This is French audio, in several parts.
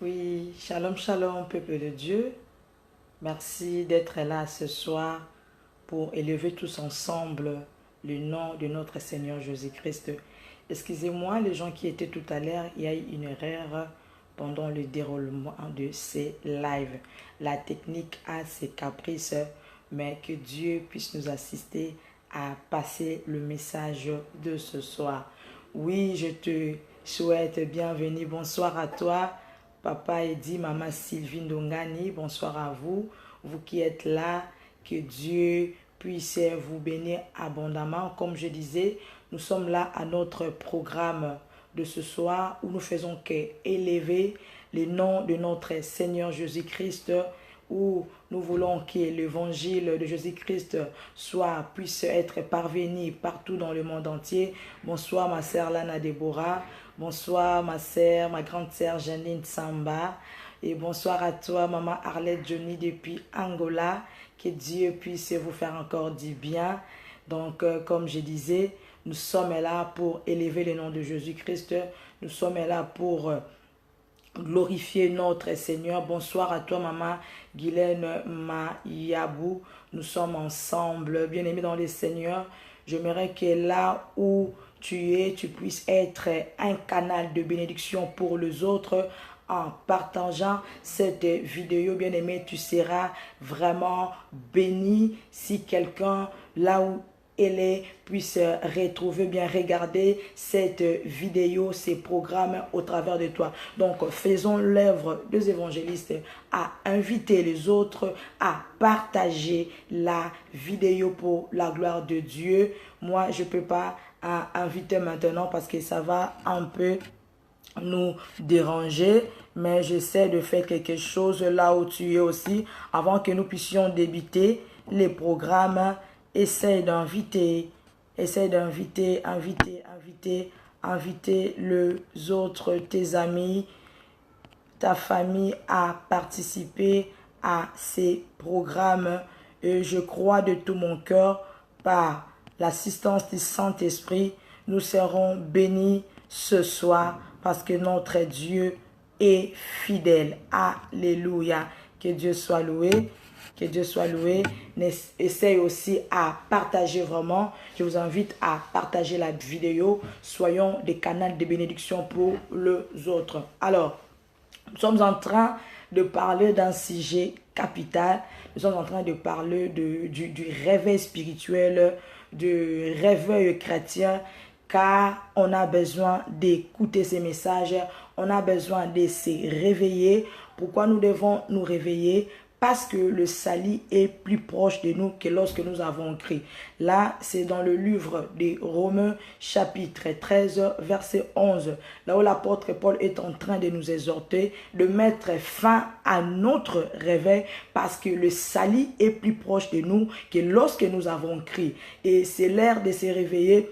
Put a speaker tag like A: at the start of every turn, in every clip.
A: Oui, shalom, shalom, peuple de Dieu. Merci d'être là ce soir pour élever tous ensemble le nom de notre Seigneur Jésus-Christ. Excusez-moi, les gens qui étaient tout à l'heure, il y a eu une erreur pendant le déroulement de ces lives. La technique a ses caprices, mais que Dieu puisse nous assister à passer le message de ce soir. Oui, je te souhaite bienvenue. Bonsoir à toi. Papa Eddy, Maman Sylvie Ndongani, bonsoir à vous, vous qui êtes là, que Dieu puisse vous bénir abondamment. Comme je disais, nous sommes là à notre programme de ce soir où nous faisons qu'élever le nom de notre Seigneur Jésus-Christ, où nous voulons que l'évangile de Jésus-Christ puisse être parvenu partout dans le monde entier. Bonsoir ma sœur Lana Deborah, bonsoir ma sœur, ma grande sœur Janine Samba, et bonsoir à toi maman Arlette Johnny depuis Angola. Que Dieu puisse vous faire encore du bien. Donc comme je disais, nous sommes là pour élever le nom de Jésus-Christ, nous sommes là pour glorifier notre Seigneur. Bonsoir à toi, maman Guylaine Mayabou. Nous sommes ensemble, bien-aimés dans le Seigneur. J'aimerais que là où tu es, tu puisses être un canal de bénédiction pour les autres. En partageant cette vidéo, bien-aimé, tu seras vraiment béni si quelqu'un, là où puisse retrouver, bien regarder cette vidéo, ces programmes au travers de toi. Donc, faisons l'œuvre des évangélistes à inviter les autres à partager la vidéo pour la gloire de Dieu. Moi, je ne peux pas inviter maintenant parce que ça va un peu nous déranger, mais j'essaie de faire quelque chose là où tu es aussi avant que nous puissions débuter les programmes. Essaye d'inviter les autres, tes amis, ta famille à participer à ces programmes. Et je crois de tout mon cœur, par l'assistance du Saint-Esprit, nous serons bénis ce soir parce que notre Dieu est fidèle. Alléluia. Que Dieu soit loué. Que Dieu soit loué. Essaye aussi à partager vraiment. Je vous invite à partager la vidéo. Soyons des canaux de bénédiction pour les autres. Alors, nous sommes en train de parler d'un sujet capital. Nous sommes en train de parler du réveil spirituel, du réveil chrétien, car on a besoin d'écouter ces messages. On a besoin de se réveiller. Pourquoi nous devons nous réveiller? Parce que le salut est plus proche de nous que lorsque nous avons crié. Là, c'est dans le livre des Romains, chapitre 13, verset 11. Là où l'apôtre Paul est en train de nous exhorter de mettre fin à notre réveil parce que le salut est plus proche de nous que lorsque nous avons crié. Et c'est l'heure de se réveiller.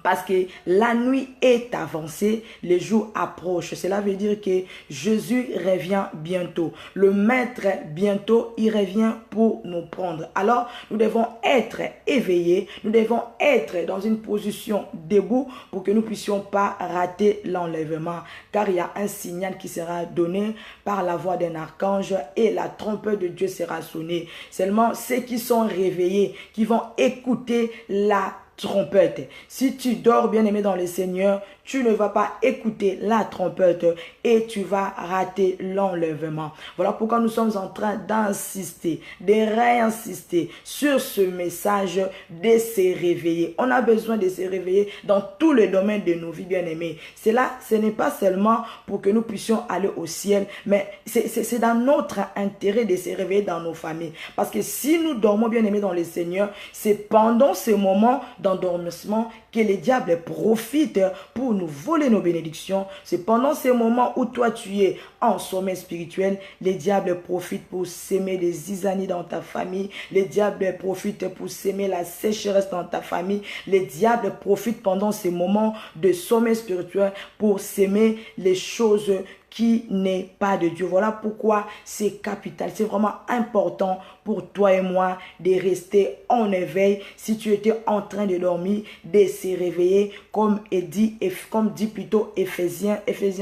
A: Parce que la nuit est avancée, les jours approchent. Cela veut dire que Jésus revient bientôt. Le Maître, bientôt, il revient pour nous prendre. Alors, nous devons être éveillés. Nous devons être dans une position debout pour que nous ne puissions pas rater l'enlèvement. Car il y a un signal qui sera donné par la voix d'un archange et la trompette de Dieu sera sonnée. Seulement ceux qui sont réveillés, qui vont écouter la trompette. Si tu dors bien aimé dans le Seigneur, tu ne vas pas écouter la trompette et tu vas rater l'enlèvement. Voilà pourquoi nous sommes en train d'insister, de réinsister sur ce message de se réveiller. On a besoin de se réveiller dans tous les domaines de nos vies bien aimés. Cela, ce n'est pas seulement pour que nous puissions aller au ciel, mais c'est dans notre intérêt de se réveiller dans nos familles. Parce que si nous dormons bien aimés dans le Seigneur, c'est pendant ce moment d'endormissement que les diables profitent pour nous voler nos bénédictions. C'est pendant ces moments où toi tu es en sommeil spirituel, les diables profitent pour s'aimer des zizanies dans ta famille, les diables profitent pour s'aimer la sécheresse dans ta famille, les diables profitent pendant ces moments de sommeil spirituel pour s'aimer les choses qui n'est pas de Dieu. Voilà pourquoi c'est capital, c'est vraiment important pour toi et moi de rester en éveil. Si tu étais en train de dormir, de se réveiller, comme dit plutôt Éphésiens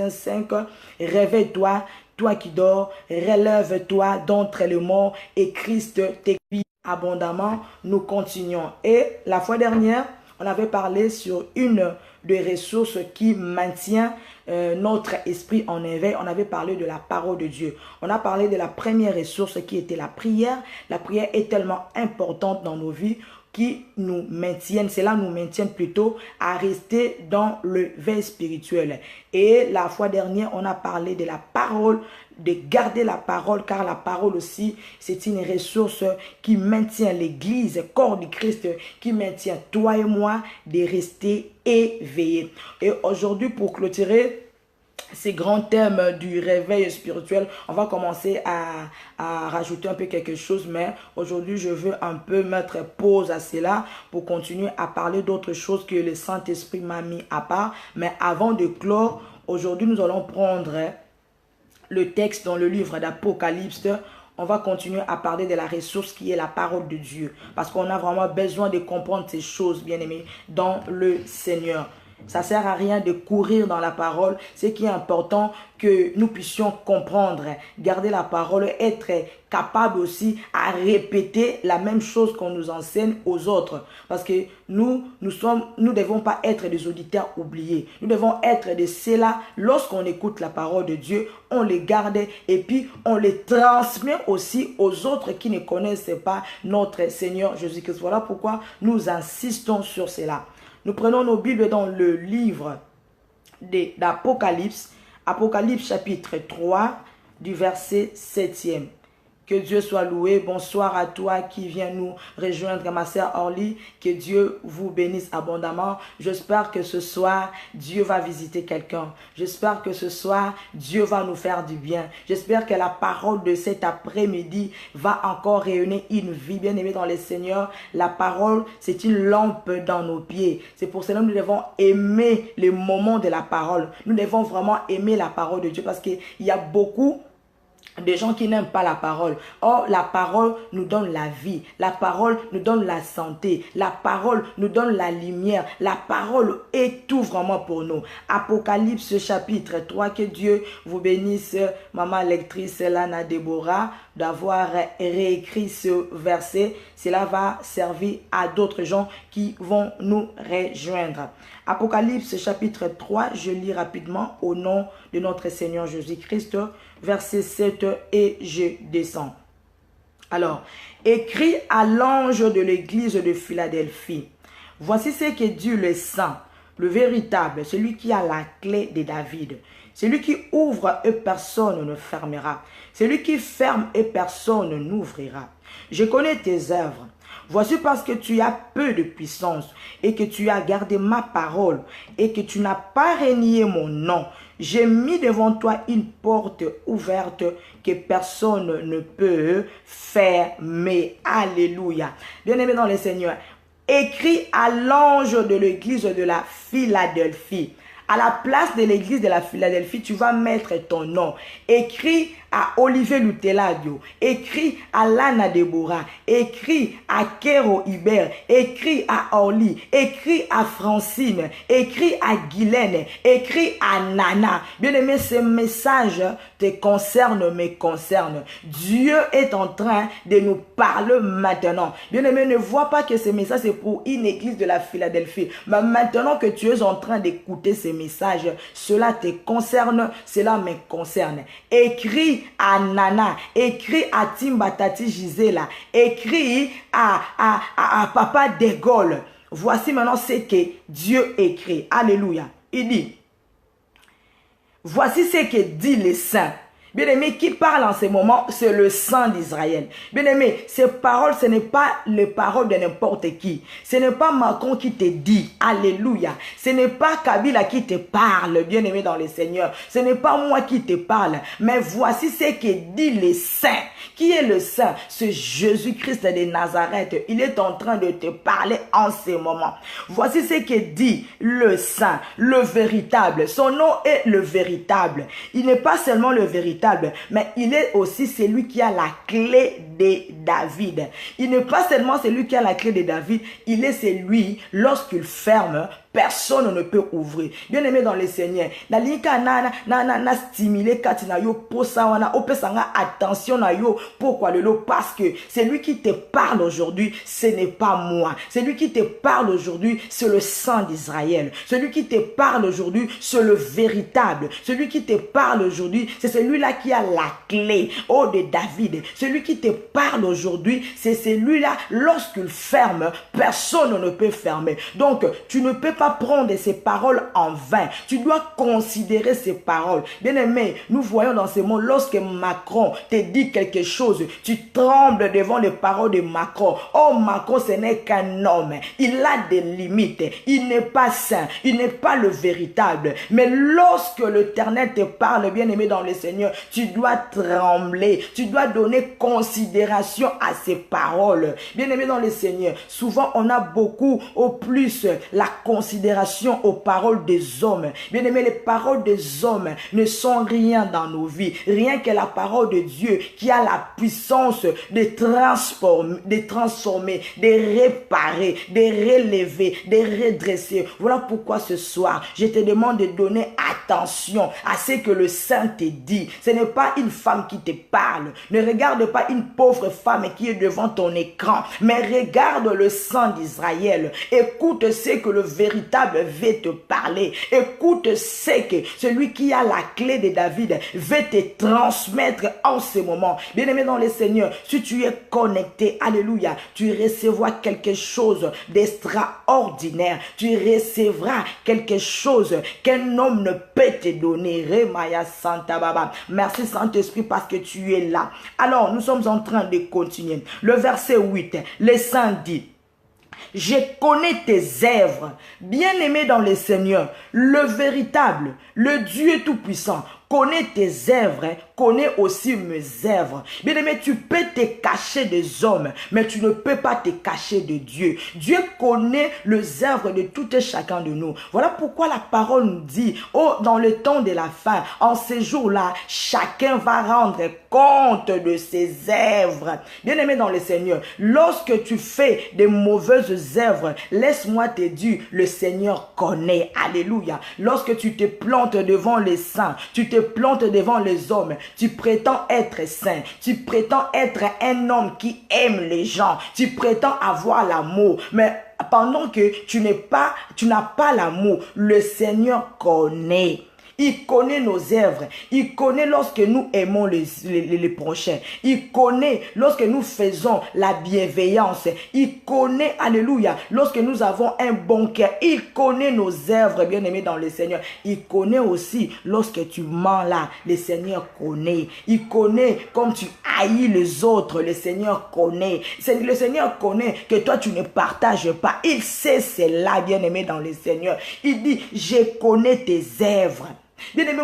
A: 5, réveille-toi toi qui dors, relève-toi d'entre les morts et Christ t'écrit abondamment. Nous continuons. Et la fois dernière, on avait parlé sur une des ressources qui maintient notre esprit en éveil. On avait parlé de la parole de Dieu. On a parlé de la première ressource qui était la prière. La prière est tellement importante dans nos vies qui nous maintiennent, cela nous maintient plutôt à rester dans le veille spirituel. Et la fois dernière, on a parlé de la parole, de garder la parole, car la parole aussi, c'est une ressource qui maintient l'Église, corps du Christ, qui maintient toi et moi de rester éveillés. Et aujourd'hui, pour clôturer ces grands thèmes du réveil spirituel, on va commencer à rajouter un peu quelque chose, mais aujourd'hui je veux un peu mettre pause à cela pour continuer à parler d'autres choses que le Saint-Esprit m'a mis à part. Mais avant de clore, aujourd'hui nous allons prendre le texte dans le livre d'Apocalypse. On va continuer à parler de la ressource qui est la parole de Dieu, parce qu'on a vraiment besoin de comprendre ces choses, bien aimés, dans le Seigneur. Ça ne sert à rien de courir dans la parole. Ce qui est important, que nous puissions comprendre, garder la parole, être capable aussi à répéter la même chose qu'on nous enseigne aux autres. Parce que nous ne devons pas être des auditeurs oubliés. Nous devons être de ceux-là, lorsqu'on écoute la parole de Dieu, on les garde et puis on les transmet aussi aux autres qui ne connaissent pas notre Seigneur Jésus-Christ. Voilà pourquoi nous insistons sur cela. Nous prenons nos Bibles dans le livre d'Apocalypse, Apocalypse chapitre 3, du verset 7e. Que Dieu soit loué. Bonsoir à toi qui viens nous rejoindre, ma sœur Orly. Que Dieu vous bénisse abondamment. J'espère que ce soir, Dieu va visiter quelqu'un. J'espère que ce soir, Dieu va nous faire du bien. J'espère que la parole de cet après-midi va encore rayonner une vie. Bien aimé dans le Seigneur, la parole, c'est une lampe dans nos pieds. C'est pour cela que nous devons aimer les moments de la parole. Nous devons vraiment aimer la parole de Dieu, parce qu'il y a beaucoup des gens qui n'aiment pas la parole. Or, la parole nous donne la vie. La parole nous donne la santé. La parole nous donne la lumière. La parole est tout vraiment pour nous. Apocalypse chapitre 3. Que Dieu vous bénisse, maman lectrice Lana Deborah, d'avoir réécrit ce verset. Cela va servir à d'autres gens qui vont nous rejoindre. Apocalypse chapitre 3, je lis rapidement au nom de notre Seigneur Jésus-Christ, verset 7 et je descends. Alors, écrit à l'ange de l'église de Philadelphie, voici ce que dit le Saint, le véritable, celui qui a la clé de David, celui qui ouvre et personne ne fermera, celui qui ferme et personne n'ouvrira. Je connais tes œuvres. Voici parce que tu as peu de puissance et que tu as gardé ma parole et que tu n'as pas renié mon nom. J'ai mis devant toi une porte ouverte que personne ne peut fermer. Alléluia. Bien-aimé dans le Seigneur, écrit à l'ange de l'église de la Philadelphie. À la place de l'église de la Philadelphie, tu vas mettre ton nom. Écris à Olivier Luteladio, écris à Lana Deborah, écris à Kero Hubert, écris à Orly, écris à Francine, écris à Guylaine, écris à Nana. Bien aimé, ces messages te concernent, me concernent. Dieu est en train de nous parler maintenant. Bien aimé, ne vois pas que ce message c'est pour une église de la Philadelphie. Mais maintenant que tu es en train d'écouter ces messages, cela te concerne, cela me concerne. Écris à Nana, écris à Timbatati Gisela, écris à Papa De Gaulle. Voici maintenant ce que Dieu écrit. Alléluia. Il dit, voici ce que dit le Saint. Bien-aimé, qui parle en ce moment, c'est le Saint d'Israël. Bien-aimé, ces paroles, ce n'est pas les paroles de n'importe qui. Ce n'est pas Macron qui te dit, alléluia. Ce n'est pas Kabila qui te parle, bien-aimé dans le Seigneur. Ce n'est pas moi qui te parle. Mais voici ce que dit le Saint. Qui est le Saint? C'est Jésus-Christ de Nazareth. Il est en train de te parler en ce moment. Voici ce que dit le Saint, le véritable. Son nom est le véritable. Il n'est pas seulement le véritable, mais il est aussi celui qui a la clé de David. Il n'est pas seulement celui qui a la clé de David, il est celui, lorsqu'il ferme, personne ne peut ouvrir. Bien aimé dans le Seigneur, la lika na stimulé katina yo posa wana opesanga attention na yo. Pourquoi le lot? Parce que c'est lui qui te parle aujourd'hui, ce n'est pas moi. C'est lui qui te parle aujourd'hui, c'est le sang d'Israël. Celui qui te parle aujourd'hui, c'est le véritable. Celui qui te parle aujourd'hui, c'est celui-là qui a la clé, oh, de David. Celui qui te parle aujourd'hui, c'est celui-là, lorsqu'il ferme, personne ne peut fermer. Donc, tu ne peux pas prendre ces paroles en vain. Tu dois considérer ces paroles. Bien aimé, nous voyons dans ce monde, lorsque Macron te dit quelque chose, tu trembles devant les paroles de Macron. Oh, Macron, ce n'est qu'un homme. Il a des limites. Il n'est pas saint. Il n'est pas le véritable. Mais lorsque l'Éternel te parle, bien aimé dans le Seigneur, tu dois trembler. Tu dois donner considération à ces paroles. Bien aimé dans le Seigneur, souvent on a beaucoup au plus la considération aux paroles des hommes. Bien aimé, les paroles des hommes ne sont rien dans nos vies. Rien que la parole de Dieu qui a la puissance de transformer, de réparer, de relever, de redresser. Voilà pourquoi ce soir, je te demande de donner attention à ce que le Saint te dit. Ce n'est pas une femme qui te parle. Ne regarde pas une pauvre femme qui est devant ton écran, mais regarde le sang d'Israël. Écoute ce que le véritable veut te parler. Écoute ce que celui qui a la clé de David veut te transmettre en ce moment. Bien-aimé dans le Seigneur, si tu es connecté, alléluia, tu recevras quelque chose d'extraordinaire. Tu recevras quelque chose qu'un homme ne peut te donner. Remaya Santa Baba. Merci Saint-Esprit parce que tu es là. Alors, nous sommes en train de continuer. Le verset 8, le Saint dit: je connais tes œuvres, bien-aimé dans le Seigneur, le véritable, le Dieu tout-puissant, connaît tes œuvres, connaît aussi mes œuvres. Bien-aimé, tu peux te cacher des hommes, mais tu ne peux pas te cacher de Dieu. Dieu connaît les œuvres de tout et chacun de nous. Voilà pourquoi la parole nous dit, oh, dans le temps de la fin, en ces jours-là, chacun va rendre compte de ses œuvres. Bien-aimé dans le Seigneur, lorsque tu fais de mauvaises œuvres, laisse-moi te dire, le Seigneur connaît. Alléluia. Lorsque tu te plantes devant les saints, tu te plantes devant les hommes, tu prétends être saint, tu prétends être un homme qui aime les gens, tu prétends avoir l'amour, mais pendant que tu n'as pas l'amour, le Seigneur connaît. Il connaît nos œuvres. Il connaît lorsque nous aimons les prochains. Il connaît lorsque nous faisons la bienveillance. Il connaît, alléluia, lorsque nous avons un bon cœur. Il connaît nos œuvres, bien-aimés dans le Seigneur. Il connaît aussi lorsque tu mens là. Le Seigneur connaît. Il connaît comme tu haïs les autres. Le Seigneur connaît. Le Seigneur connaît que toi tu ne partages pas. Il sait cela, bien-aimé dans le Seigneur. Il dit, je connais tes œuvres. Bien-aimé,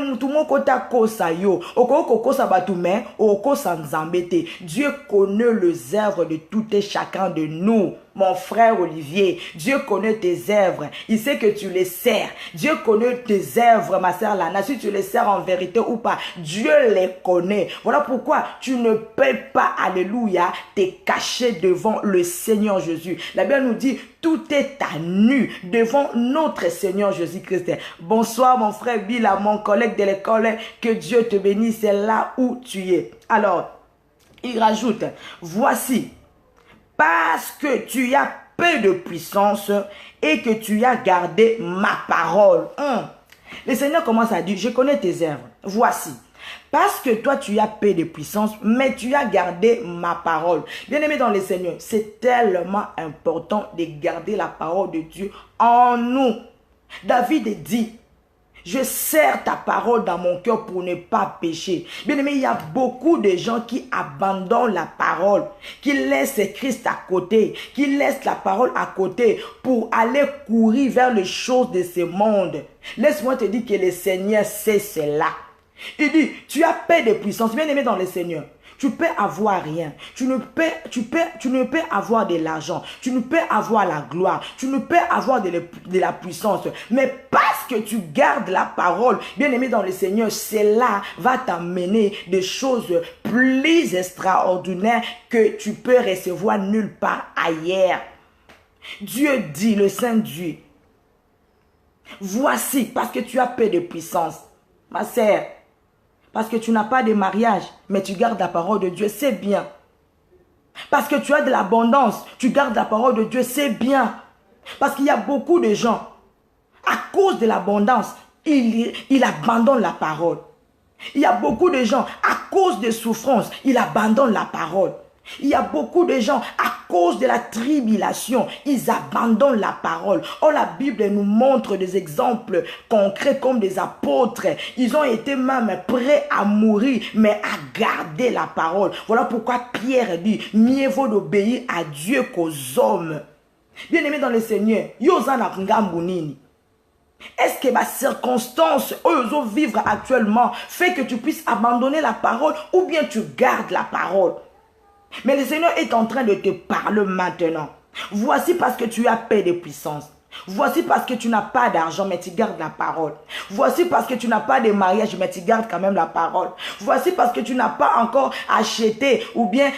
A: Dieu connaît les œuvres de tout et chacun de nous. Mon frère Olivier, Dieu connaît tes œuvres. Il sait que tu les sers. Dieu connaît tes œuvres, ma sœur Lana. Si tu les sers en vérité ou pas, Dieu les connaît. Voilà pourquoi tu ne peux pas, alléluia, te cacher devant le Seigneur Jésus. La Bible nous dit, tout est à nu devant notre Seigneur Jésus-Christ. Bonsoir mon frère Bila, mon collègue de l'école. Que Dieu te bénisse là où tu es. Alors, il rajoute, voici, parce que tu as peu de puissance et que tu as gardé ma parole. Le Seigneur commence à dire, je connais tes œuvres. Voici. Parce que toi, tu as peu de puissance, mais tu as gardé ma parole. Bien-aimé dans le Seigneur, c'est tellement important de garder la parole de Dieu en nous. David dit, je serre ta parole dans mon cœur pour ne pas pécher. Bien aimé, il y a beaucoup de gens qui abandonnent la parole, qui laissent Christ à côté, qui laissent la parole à côté pour aller courir vers les choses de ce monde. Laisse-moi te dire que le Seigneur sait cela. Il dit, tu as paix de puissance. Bien aimé dans le Seigneur, tu peux avoir rien. Tu ne peux avoir de l'argent. Tu ne peux avoir la gloire. Tu ne peux avoir de la puissance. Mais parce que tu gardes la parole, bien aimé dans le Seigneur, cela va t'amener des choses plus extraordinaires que tu peux recevoir nulle part ailleurs. Dieu dit, le Saint Dieu, Voici, parce que tu as peu de puissance, ma sœur, parce que tu n'as pas de mariage, mais tu gardes la parole de Dieu, c'est bien. Parce que tu as de l'abondance, tu gardes la parole de Dieu, c'est bien. Parce qu'il y a beaucoup de gens, à cause de l'abondance, ils abandonnent la parole. Il y a beaucoup de gens, à cause des souffrances, ils abandonnent la parole. Il y a beaucoup de gens, à cause de la tribulation, ils abandonnent la parole. Or, la Bible nous montre des exemples concrets comme des apôtres. Ils ont été même prêts à mourir, mais à garder la parole. Voilà pourquoi Pierre dit, mieux vaut d'obéir à Dieu qu'aux hommes. Bien aimé dans le Seigneur, yozana ngambunini. Est-ce que ma circonstance, eux vivre actuellement, fait que tu puisses abandonner la parole ou bien tu gardes la parole? Mais le Seigneur est en train de te parler maintenant. Voici parce que tu as paix de puissance. Voici parce que tu n'as pas d'argent, mais tu gardes la parole. Voici parce que tu n'as pas de mariage, mais tu gardes quand même la parole. Voici parce que tu n'as pas encore acheté ou bien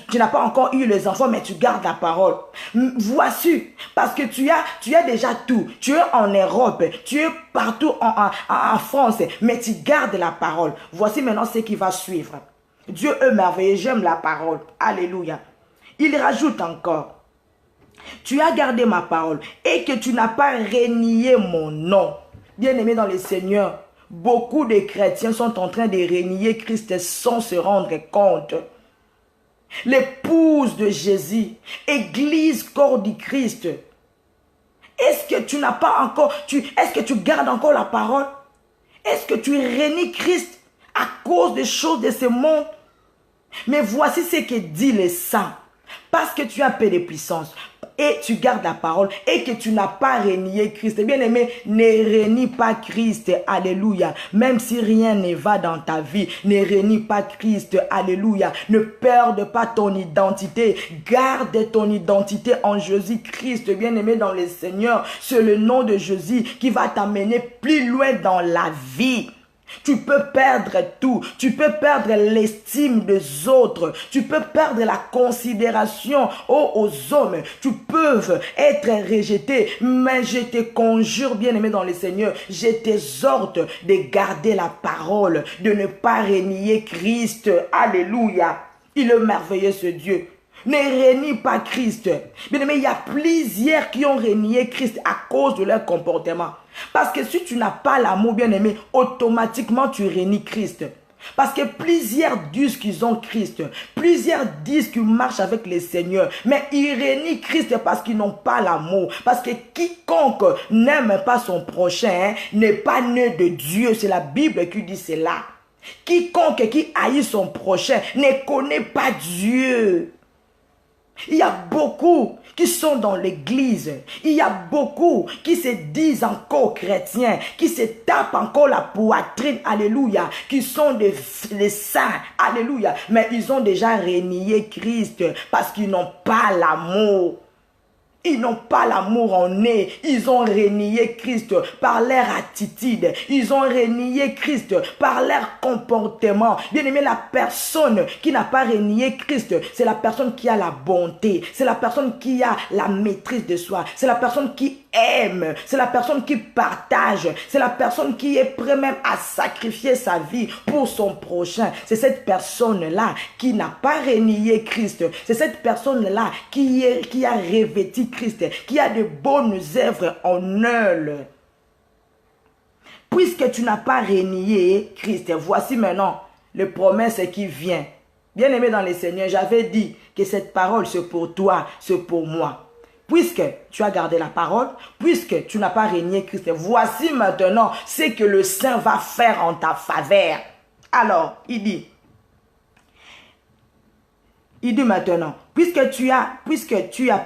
A: tu n'as pas encore eu les enfants, mais tu gardes la parole. Voici parce que tu as déjà tout. Tu es en Europe, tu es partout en France, mais tu gardes la parole. Voici maintenant ce qui va suivre. Dieu est merveilleux, j'aime la parole. Alléluia. Il rajoute encore. Tu as gardé ma parole et que tu n'as pas renié mon nom. Bien-aimé dans le Seigneur, beaucoup de chrétiens sont en train de renier Christ sans se rendre compte. L'épouse de Jésus, Église, corps du Christ. Est-ce que tu n'as pas encore, est-ce que tu gardes encore la parole? Est-ce que tu renies Christ à cause des choses de ce monde? Mais voici ce que dit le saint. Parce que tu as peu de puissance et tu gardes la parole et que tu n'as pas renié Christ. Bien aimé, ne renie pas Christ. Alléluia. Même si rien ne va dans ta vie, ne renie pas Christ. Alléluia. Ne perde pas ton identité. Garde ton identité en Jésus-Christ. Bien aimé dans le Seigneur. C'est le nom de Jésus qui va t'amener plus loin dans la vie. Tu peux perdre tout. Tu peux perdre l'estime des autres. Tu peux perdre la considération aux hommes. Tu peux être rejeté. Mais je te conjure, bien-aimé dans le Seigneur, je t'exhorte de garder la parole, de ne pas renier Christ. Alléluia. Il est merveilleux ce Dieu. Ne renie pas Christ. Bien aimé, il y a plusieurs qui ont renié Christ à cause de leur comportement. Parce que si tu n'as pas l'amour, bien aimé, automatiquement tu renies Christ. Parce que plusieurs disent qu'ils ont Christ. Plusieurs disent qu'ils marchent avec le Seigneur. Mais ils renient Christ parce qu'ils n'ont pas l'amour. Parce que quiconque n'aime pas son prochain n'est pas né de Dieu. C'est la Bible qui dit cela. Quiconque qui haït son prochain ne connaît pas Dieu. Il y a beaucoup qui sont dans l'église. Il y a beaucoup qui se disent encore chrétiens, qui se tapent encore la poitrine, alléluia, qui sont des saints, alléluia. Mais ils ont déjà renié Christ parce qu'ils n'ont pas l'amour. Ils n'ont pas l'amour en eux. Ils ont renié Christ par leur attitude. Ils ont renié Christ par leur comportement. Bien aimé, la personne qui n'a pas renié Christ, c'est la personne qui a la bonté. C'est la personne qui a la maîtrise de soi. C'est la personne qui aime. C'est la personne qui partage. C'est la personne qui est prête même à sacrifier sa vie pour son prochain. C'est cette personne-là qui n'a pas renié Christ. C'est cette personne-là qui a revêti Christ, qui a de bonnes œuvres en elle. Puisque tu n'as pas renié Christ, voici maintenant les promesses qui viennent. Bien aimé dans le Seigneur, j'avais dit que cette parole c'est pour toi, c'est pour moi. Puisque tu as gardé la parole, puisque tu n'as pas renié Christ, voici maintenant ce que le Saint va faire en ta faveur. Alors, il dit maintenant, puisque tu as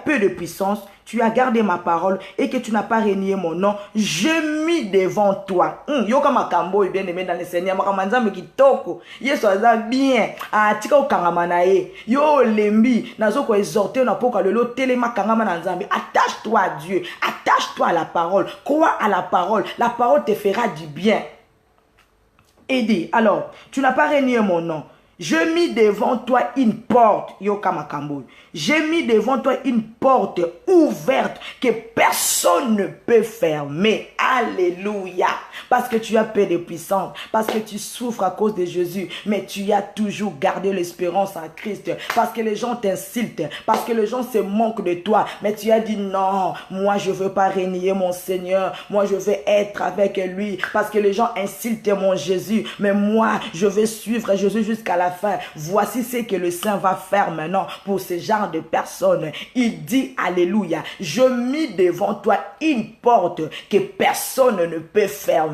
A: peu de puissance, tu as gardé ma parole et que tu n'as pas renié mon nom, je mis devant toi. Yo kama kambo bien aimé dans le Seigneur, makamanzambe kitoko. Yesu aza bien. Atika okangama na ye. Yo lembi nazo ko exhorter na poka lelo telema kangama na nzambe. Attache-toi à Dieu, attache-toi à la parole. Crois à la parole. La parole te fera du bien. Et dit, alors, tu n'as pas renié mon nom. Je mis devant toi une porte, Yoka Makambo. J'ai mis devant toi une porte ouverte que personne ne peut fermer. Alléluia. Parce que tu as peur de puissance, parce que tu souffres à cause de Jésus, mais tu as toujours gardé l'espérance en Christ. Parce que les gens t'insultent, parce que les gens se moquent de toi, mais tu as dit non, moi je ne veux pas renier mon Seigneur, moi je veux être avec lui, parce que les gens insultent mon Jésus, mais moi je veux suivre Jésus jusqu'à la fin. Voici ce que le Saint va faire maintenant pour ce genre de personnes. Il dit alléluia, je mis devant toi une porte que personne ne peut fermer.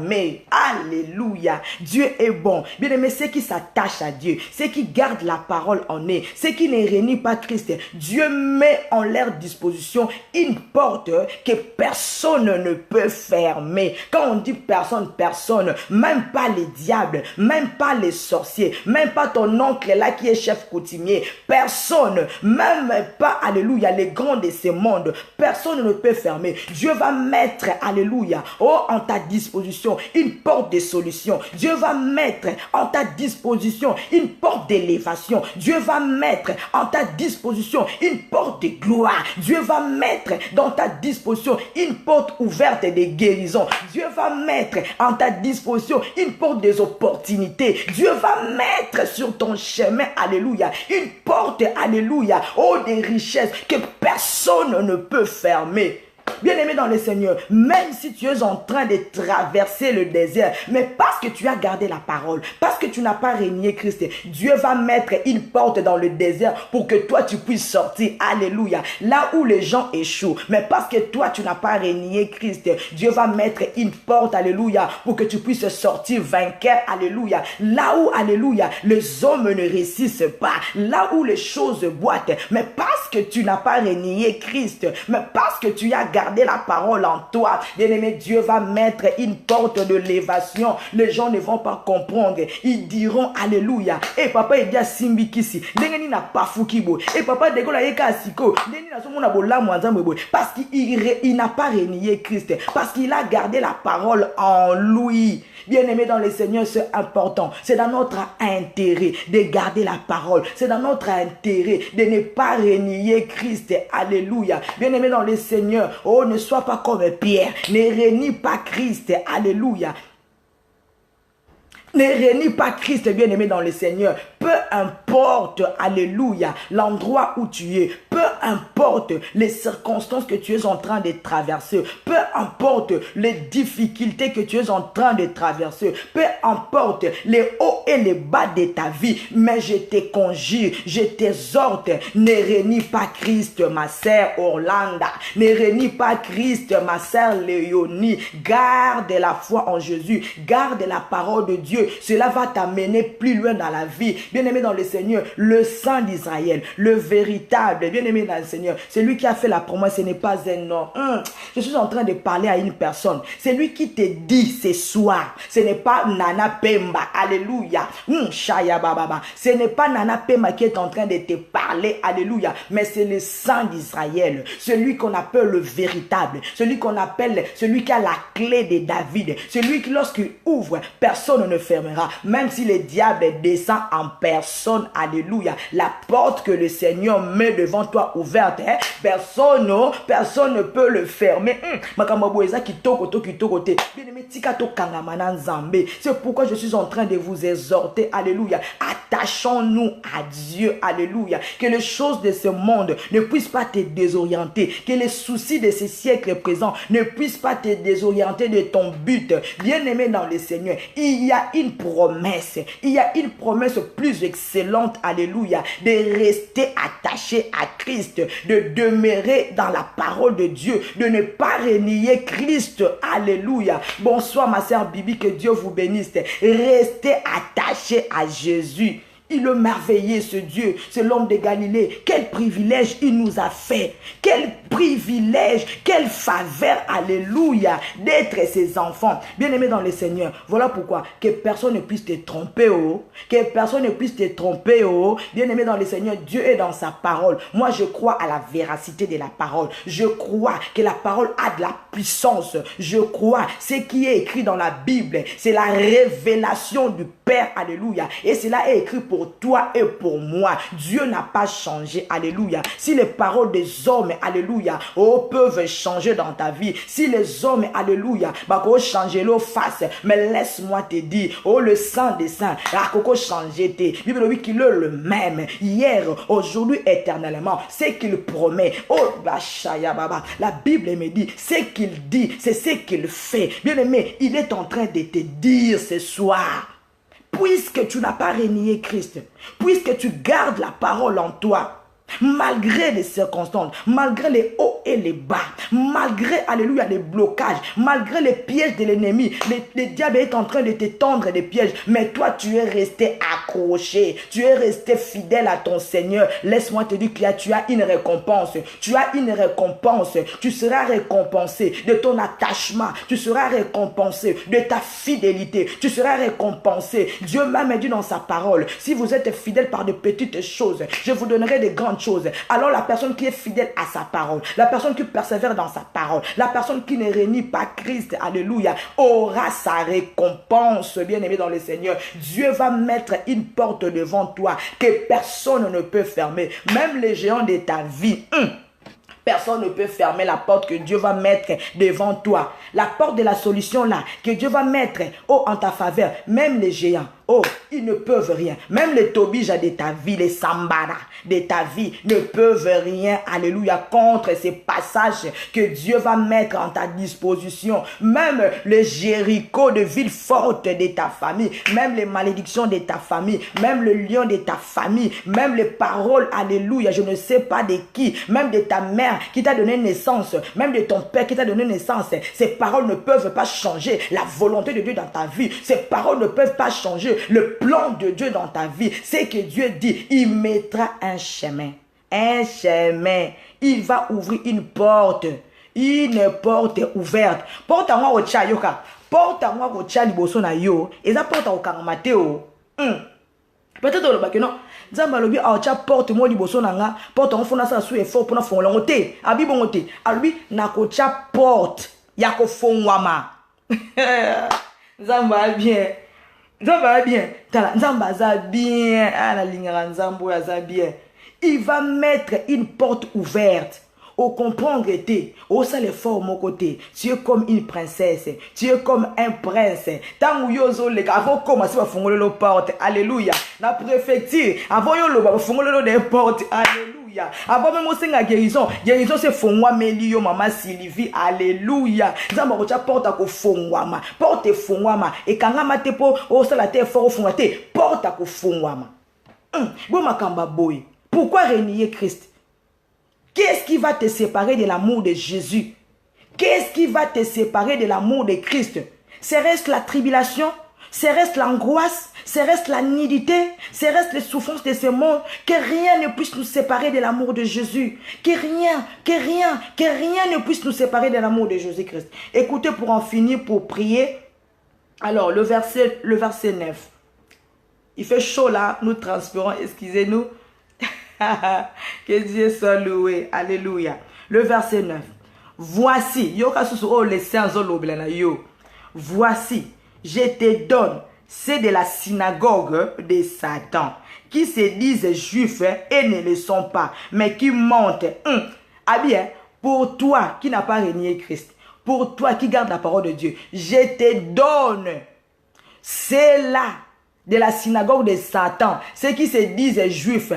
A: Alléluia. Dieu est bon. Bien aimé, ceux qui s'attachent à Dieu, ceux qui gardent la parole en eux, ceux qui ne renient pas Christ, Dieu met en leur disposition une porte que personne ne peut fermer. Quand on dit personne, personne, même pas les diables, même pas les sorciers, même pas ton oncle là qui est chef coutumier, personne, même pas, alléluia, les grands de ce monde, personne ne peut fermer. Dieu va mettre, alléluia, en ta disposition une porte de solution. Dieu va mettre en ta disposition une porte d'élévation. Dieu va mettre en ta disposition une porte de gloire. Dieu va mettre dans ta disposition une porte ouverte de guérison. Dieu va mettre en ta disposition une porte des opportunités. Dieu va mettre sur ton chemin, alléluia, une porte, alléluia, des richesses que personne ne peut fermer. Bien-aimé dans le Seigneur, même si tu es en train de traverser le désert, mais parce que tu as gardé la parole, parce que tu n'as pas renié Christ, Dieu va mettre une porte dans le désert pour que toi tu puisses sortir. Alléluia. Là où les gens échouent, mais parce que toi tu n'as pas renié Christ, Dieu va mettre une porte, alléluia, pour que tu puisses sortir vainqueur. Alléluia. Là où, alléluia, les hommes ne réussissent pas, là où les choses boitent, mais parce que tu n'as pas renié Christ, mais parce que tu as gardé la parole en toi, bien-aimé, Dieu va mettre une porte de l'évasion. Les gens ne vont pas comprendre. Ils diront alléluia. Et papa est bien simbi kisi. N'engeni n'a pas foukibo. Et papa dégola yeka asiko. N'engeni n'a somo na bola mwanzambo. Parce qu'il n'a pas renié Christ. Parce qu'il a gardé la parole en lui. Bien-aimé dans le Seigneur, c'est important. C'est dans notre intérêt de garder la parole. C'est dans notre intérêt de ne pas renier Christ. Alléluia. Bien-aimé dans le Seigneur, ne sois pas comme Pierre. Ne renie pas Christ. Alléluia. Ne renie pas Christ, bien-aimé dans le Seigneur. Peu importe, alléluia, l'endroit où tu es. Peu importe les circonstances que tu es en train de traverser. Peu importe les difficultés que tu es en train de traverser. Peu importe les hauts et les bas de ta vie. Mais je te conjure, je t'exhorte, ne renie pas Christ, ma sœur Orlando. Ne renie pas Christ, ma sœur Léonie. Garde la foi en Jésus. Garde la parole de Dieu. Cela va t'amener plus loin dans la vie. Bien-aimé dans le Seigneur, le Saint d'Israël, le véritable, bien-aimé dans le Seigneur, c'est lui qui a fait la promesse, ce n'est pas un homme. Je suis en train de parler à une personne. C'est lui qui te dit ce soir, ce n'est pas Nana Pemba, alléluia. Shaya Baba. Ce n'est pas Nana Pemba qui est en train de te parler, alléluia, mais c'est le Saint d'Israël, celui qu'on appelle le véritable, celui qu'on appelle, celui qui a la clé de David, celui qui lorsqu'il ouvre, personne ne fermera, même si le diable descend en personne, alléluia. La porte que le Seigneur met devant toi ouverte, personne ne peut le fermer. C'est pourquoi je suis en train de vous exhorter, alléluia. Attachons-nous à Dieu, alléluia. Que les choses de ce monde ne puissent pas te désorienter, que les soucis de ce siècle présent ne puissent pas te désorienter de ton but. Bien-aimé dans le Seigneur, il y a une promesse, il y a une promesse plus excellente, alléluia, de rester attaché à Christ, de demeurer dans la parole de Dieu, de ne pas renier Christ, alléluia. Bonsoir ma sœur Bibi, que Dieu vous bénisse. Restez attaché à Jésus. Il est merveilleux ce Dieu, c'est l'homme de Galilée. Quel privilège il nous a fait. Quel privilège, quelle faveur, alléluia, d'être ses enfants. Bien-aimés dans le Seigneur, voilà pourquoi que personne ne puisse te tromper. Que personne ne puisse te tromper. Bien-aimé dans le Seigneur, Dieu est dans sa parole. Moi, je crois à la véracité de la parole. Je crois que la parole a de la puissance. Je crois ce qui est écrit dans la Bible. C'est la révélation du Père, alléluia. Et cela est écrit pour pour toi et pour moi. Dieu n'a pas changé. Alléluia. Si les paroles des hommes, alléluia, oh, peuvent changer dans ta vie, si les hommes, alléluia, bako changer leur face, mais laisse-moi te dire, oh, le sang des saints, la coco changer te. Bible dit qu'il est le même, hier, aujourd'hui, éternellement. C'est qu'il promet. Oh, bachaya baba. La Bible me dit, ce qu'il dit, c'est ce qu'il fait. Bien aimé, il est en train de te dire ce soir, puisque tu n'as pas renié Christ, puisque tu gardes la parole en toi, malgré les circonstances, malgré les hauts et les bas, malgré, alléluia, les blocages, malgré les pièges de l'ennemi, le diable est en train de te tendre des pièges, mais toi tu es resté accroché, tu es resté fidèle à ton Seigneur. Laisse-moi te dire que tu as une récompense, tu as une récompense, tu seras récompensé de ton attachement, tu seras récompensé de ta fidélité, tu seras récompensé. Dieu m'a dit dans sa parole, si vous êtes fidèle par de petites choses, je vous donnerai de grandes choses. Alors la personne qui est fidèle à sa parole, la personne qui persévère dans sa parole, la personne qui ne renie pas Christ, alléluia, aura sa récompense, bien aimé dans le Seigneur. Dieu va mettre une porte devant toi que personne ne peut fermer, même les géants de ta vie. Personne ne peut fermer la porte que Dieu va mettre devant toi. La porte de la solution là, que Dieu va mettre en ta faveur. Même les géants, ils ne peuvent rien. Même les Tobija de ta vie, les Sambara de ta vie ne peuvent rien, alléluia, contre ces passages que Dieu va mettre en ta disposition. Même les Jéricho de villes fortes de ta famille, même les malédictions de ta famille, même le lion de ta famille, même les paroles, alléluia, je ne sais pas de qui, même de ta mère qui t'a donné naissance, même de ton père qui t'a donné naissance, ces paroles ne peuvent pas changer la volonté de Dieu dans ta vie. Ces paroles ne peuvent pas changer le plan de Dieu dans ta vie. C'est que Dieu dit, il mettra un chemin. Un chemin. Il va ouvrir une porte ouverte. Porte à moi au chayoka. Porte à moi au chaliboso na yo. Et ça porte au karamateo. Peut-être le bac non. Zamba lobi a cha porte mo liboso nanga. Porte on fona sa sou effort pour na fongola ngote. Abi bongote. Albi na ko cha porte. Ya ko fongwama. Zamba bien. Zamba bien. Zamba za bien. Ah la lingara nzambo ya za bien. Il va mettre une porte ouverte. Au comprendre été, au ça les fort mon côté, tu es comme une princesse, tu es comme un prince. Tant yozo les gars, avant commencer à fondre le porte, alléluia. La préfecture, avant yo le va fondre le porte, alléluia. Avant même aussi la guérison c'est fondwa melio maman Sylvie, alléluia. Zamba kocha porte ko fondwa ma, porte fondwa ma, et quand ma te po au ça la terre fort fondwa te, porte ko fondwa ma. Bon makamba boy, pourquoi renier Christ? Qu'est-ce qui va te séparer de l'amour de Jésus? Qu'est-ce qui va te séparer de l'amour de Christ? C'est reste la tribulation, c'est reste l'angoisse, c'est reste la nudité, c'est reste les souffrances de ce monde. Que rien ne puisse nous séparer de l'amour de Jésus. Que rien ne puisse nous séparer de l'amour de Jésus-Christ. Écoutez, pour en finir, pour prier. Alors, le verset 9. Il fait chaud là, nous transpirons, excusez-nous. Que Dieu soit loué. Alléluia. Le verset 9. Voici. Voici, je te donne. C'est de la synagogue de Satan, qui se disent juifs et ne le sont pas, mais qui mentent. Ah bien, pour toi qui n'as pas renié Christ, pour toi qui garde la parole de Dieu, je te donne. C'est là. De la synagogue de Satan, ceux qui se disent juifs,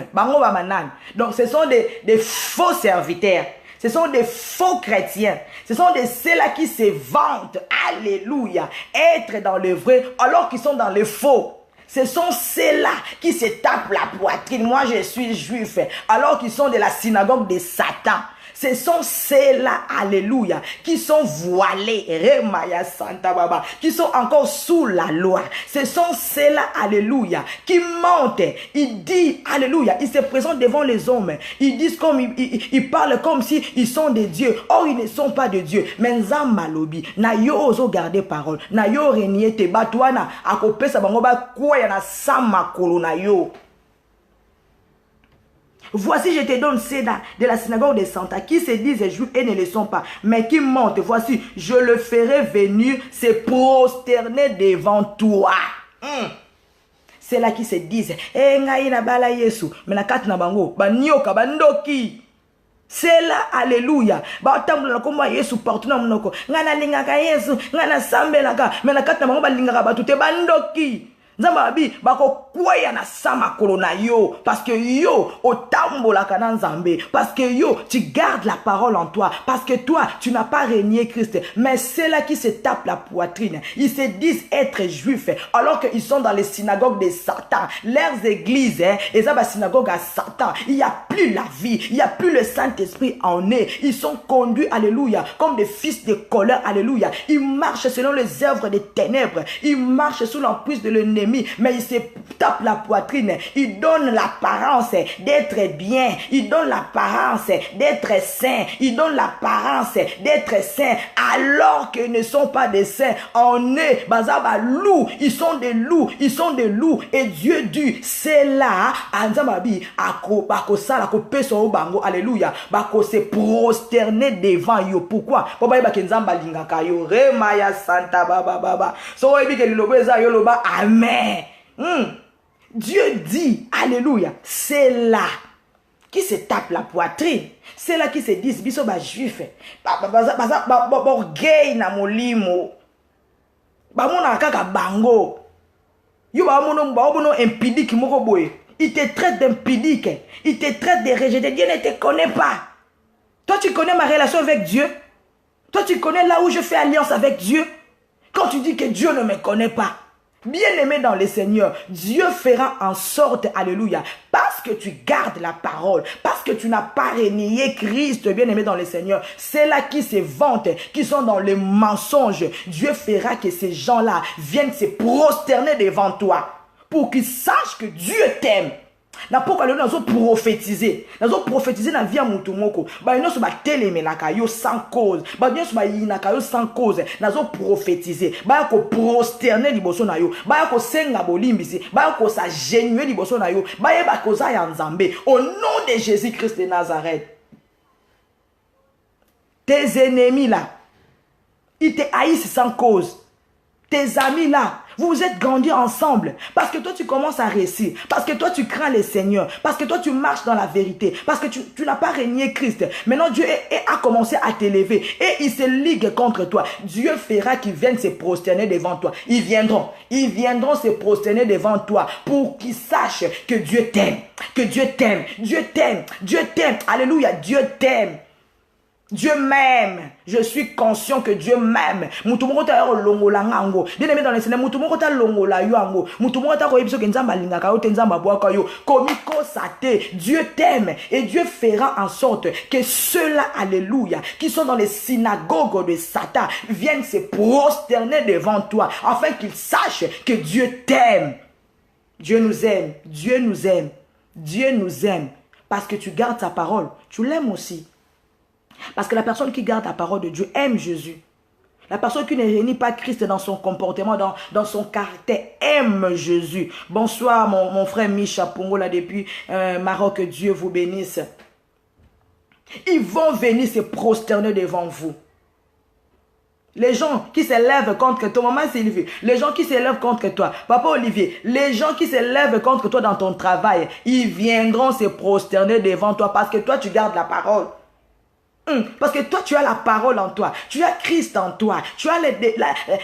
A: donc ce sont des faux serviteurs, ce sont des faux chrétiens, ce sont de ceux-là qui se vantent, alléluia, être dans le vrai alors qu'ils sont dans le faux. Ce sont ceux-là qui se tapent la poitrine, moi je suis juif, alors qu'ils sont de la synagogue de Satan. Ce sont ceux-là, alléluia, qui sont voilés, Remaya Santa Baba, qui sont encore sous la loi. Ce sont ceux-là, alléluia, qui mentent. Ils disent, alléluia, ils se présentent devant les hommes. Ils disent comme, ils parlent comme si ils sont des dieux. Or, ils ne sont pas de Dieu. Mais Nzamalobi, na yo ozo garder parole, na yo renier te batouana, akope sa bangoba kouya na sama kolo na yo. Voici, je te donne ceux-là de la synagogue de Satan qui se disent juifs et ne le sont pas, mais qui mentent. Voici, je le ferai venir se prosterner devant toi. C'est là qui se disent, eh, ngai na bala Yesu, mais na kat na bango, banyoka, bandoki. C'est là, alléluia. Ba tambu na komba Yesu partout na monoko. Ngana lingaka Yesu, ngana sambelaka, mais na kat na bango balingaka batute bandoki. Nzamba bi bako kwaya na sama korona yo parce que yo otambola kana nzambe parce que yo tu gardes la parole en toi parce que toi tu n'as pas régné Christ mais c'est là qui se tapent la poitrine. Ils se disent être juifs alors qu'ils sont dans les synagogues de Satan. Leurs églises et ça va synagogue à Satan. Il n'y a plus la vie, il n'y a plus le Saint-Esprit en eux. Ils sont conduits, alléluia, comme des fils de colère, alléluia. Ils marchent selon les œuvres des ténèbres. Ils marchent sous l'emprise de l'ennemi. Mais il se tape la poitrine, il donne l'apparence d'être bien, il donne l'apparence d'être saint, il donne l'apparence d'être saint, alors qu'ils ne sont pas des saints. En eux, bazaba loup, ils sont des loups, ils sont des loups, et Dieu dit, c'est là, anzamabi, bako sala ko peso o bango, alléluia, bako se prosterner devant yo. Pourquoi? Pour ba kenzamba lingaka yo, remaya santa baba baba. So ebi ke lilobeza yo loba, amen. Dieu dit, alléluia, c'est là qui se tape la poitrine. C'est là qui se disent, biso ba juif, orgueil na molimo, ba mona kaka bango, yo ba mono impudique moko boye. Il te traite d'impudique, il te traite de rejeté. Dieu ne te connaît pas. Toi tu connais ma relation avec Dieu. Toi tu connais là où je fais alliance avec Dieu. Quand tu dis que Dieu ne me connaît pas, bien-aimé dans le Seigneur, Dieu fera en sorte, alléluia, parce que tu gardes la parole, parce que tu n'as pas renié Christ, bien-aimé dans le Seigneur, c'est là qui se vantent, qui sont dans les mensonges. Dieu fera que ces gens-là viennent se prosterner devant toi, pour qu'ils sachent que Dieu t'aime. Na pourquoi nous avons prophétisé. Nous avons prophétisé dans la vie à Moutoumoko. Nous avons téléménaka yo sans cause. Nous avons yinaka yo sans cause. Nous avons prophétisé. Nous avons prosterné liboso na yo. Nous avons senga bolimbisi. Nous avons sa genué liboso na yo. Nous avons sa yanzambe. Au nom de Jésus-Christ de Nazareth. Tes ennemis là, ils te haïssent sans cause. Tes amis là, vous vous êtes grandis ensemble. Parce que toi tu commences à réussir. Parce que toi tu crains le Seigneur. Parce que toi tu marches dans la vérité. Parce que tu n'as pas régné Christ. Maintenant Dieu a commencé à t'élever. Et il se ligue contre toi. Dieu fera qu'ils viennent se prosterner devant toi. Ils viendront se prosterner devant toi. Pour qu'ils sachent que Dieu t'aime. Que Dieu t'aime. Dieu t'aime. Dieu t'aime. Alléluia. Dieu t'aime. Dieu m'aime. Je suis conscient que Dieu m'aime. Mutumokota longola ngango. Bien-aimé dans les Seigneur, mutumokota longola yango. Mutumokota ko yebiso kenzamba lingaka yo tenzamba boaka yo. Komiko sate. Dieu t'aime et Dieu fera en sorte que ceux-là, alléluia, qui sont dans les synagogues de Satan viennent se prosterner devant toi afin qu'ils sachent que Dieu t'aime. Dieu nous aime. Dieu nous aime. Dieu nous aime parce que tu gardes sa parole. Tu l'aimes aussi. Parce que la personne qui garde la parole de Dieu aime Jésus. La personne qui ne réunit pas Christ dans son comportement, dans son caractère, aime Jésus. Bonsoir mon frère Micha Pongo là depuis Maroc, que Dieu vous bénisse. Ils vont venir se prosterner devant vous. Les gens qui s'élèvent contre toi, maman Sylvie, les gens qui s'élèvent contre toi, papa Olivier, les gens qui s'élèvent contre toi dans ton travail, ils viendront se prosterner devant toi parce que toi tu gardes la parole. Parce que toi, tu as la parole en toi. Tu as Christ en toi. Tu as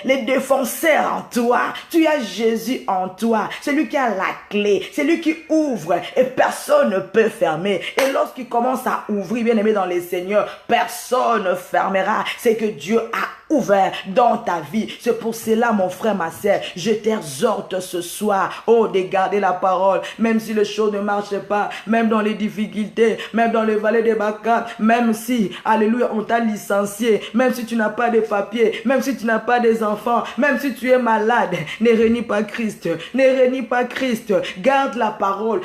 A: les défenseurs en toi. Tu as Jésus en toi. Celui qui a la clé. Celui qui ouvre et personne ne peut fermer. Et lorsqu'il commence à ouvrir, bien aimé dans les seigneurs, personne ne fermera. C'est que Dieu a ouvert dans ta vie. C'est pour cela, mon frère, ma sœur, je t'exhorte ce soir, de garder la parole, même si les choses ne marchent pas, même dans les difficultés, même dans les vallées des Baca, même si, alléluia, on t'a licencié, même si tu n'as pas de papiers, même si tu n'as pas des enfants, même si tu es malade, ne renie pas Christ, ne renie pas Christ, garde la parole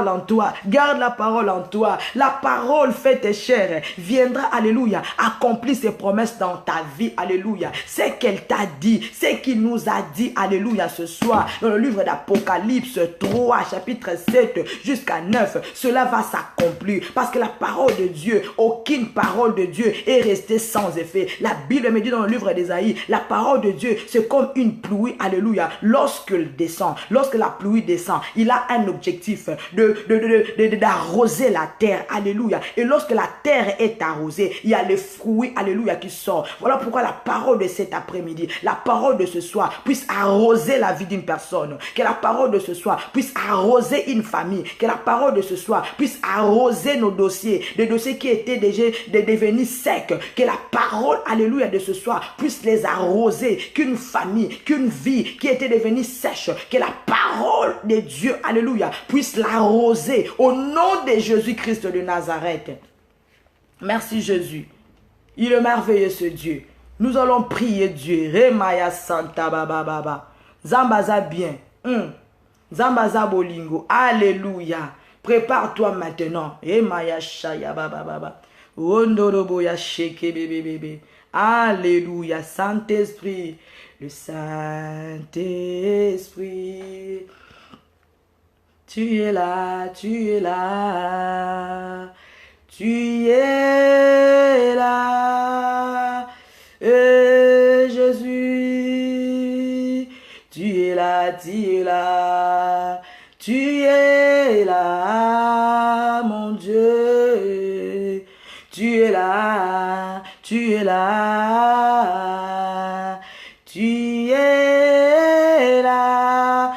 A: en toi, garde la parole en toi, la parole faite chair viendra, alléluia, accomplir ses promesses dans ta ta vie, alléluia. C'est qu'elle t'a dit, c'est qu'il nous a dit, alléluia, ce soir, dans le livre d'Apocalypse 3, chapitre 7 jusqu'à 9, cela va s'accomplir. Parce que la parole de Dieu, aucune parole de Dieu est restée sans effet. La Bible me dit dans le livre d'Ésaïe, la parole de Dieu, c'est comme une pluie, alléluia. Lorsqu'elle descend, lorsque la pluie descend, il a un objectif d'arroser la terre, alléluia. Et lorsque la terre est arrosée, il y a les fruits, alléluia, qui sortent. Voilà pourquoi la parole de cet après-midi, la parole de ce soir puisse arroser la vie d'une personne. Que la parole de ce soir puisse arroser une famille. Que la parole de ce soir puisse arroser nos dossiers, des dossiers qui étaient déjà devenus secs. Que la parole, alléluia, de ce soir puisse les arroser. Qu'une famille, qu'une vie qui était devenue sèche, que la parole de Dieu, alléluia, puisse l'arroser au nom de Jésus-Christ de Nazareth. Merci Jésus. Il est merveilleux ce Dieu. Nous allons prier Dieu. Remaya Santa Baba Baba. Zambaza bien. Zambaza Bolingo. Alléluia. Prépare-toi maintenant. Remaya Shaya Baba Baba. Ondoroboya Sheke Bébé Bébé. Alléluia. Saint-Esprit. Le Saint-Esprit. Tu es là, tu es là. Tu es là, Jésus, tu es là, tu es là, tu es là, mon Dieu, tu es là, tu es là, tu es là,